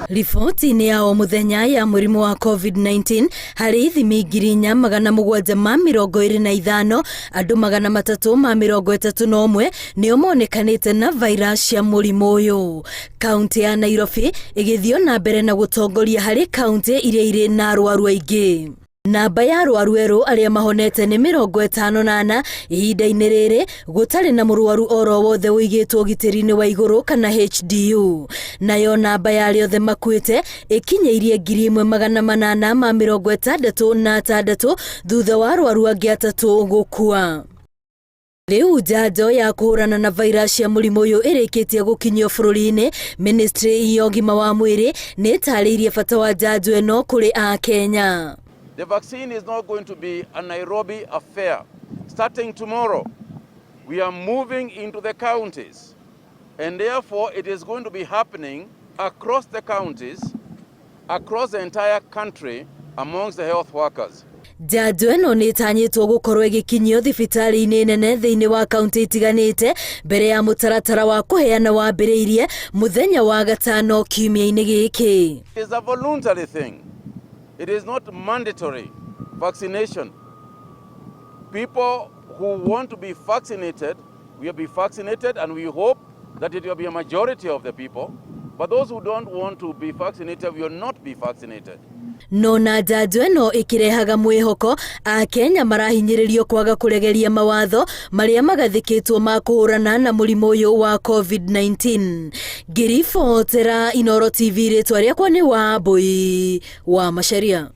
Riboti ni ya o muthenya ya murimu wa COVID-19 hari ithimi 4,725 andu 331 nio monekanite na virus ya murimu uyu. Kaunti ya Nairobi igithio na mbere na gutongoria hari kaunti iria iri na arwaru aingi. Namba ya arwaru eru aria mahonete ni 54 ihinda-ini riri gutari na murwaru oro wothe wigitwo gitiri-ini wa iguru kana HDU. Nayo namba ya aria othe makuite ikinyeirie 1,866 thutha wa arwaru angi 3 gukua. Riu njanjo ya kuhurana na virus ya murimu uyu irikitie gukinyio bururi-ini, ministry ya ugima wa mwiri ni tariirie bata wa njanjo eno kuri a Kenya. The vaccine is not going to be a Nairobi affair. Starting tomorrow, we are moving into the counties, and therefore it is going to be happening across the counties, across the entire country, amongst the health workers. Njanjo eno ni tanyitwo gukorwo igikinyio thibitari-ini nene thiini wa kaunti itiganite mbere ya mutaratara wa kuheana wambiriirie muthenya wa gatano kiumia-ini giki. It is a voluntary thing. It is not mandatory vaccination. People who want to be vaccinated will be vaccinated, and we hope that it will be a majority of the people. But those who don't want to be vaccinated will not be vaccinated. No na njanjo eno ikirehaga mwihoko a Kenya marahinyiririo kwaga kuregeria mawatho maria magathikitwo ma kuhurana na murimu uyu wa COVID-19. Girifotera Inooro TV ritwa riakwa ni Wambui wa Macharia.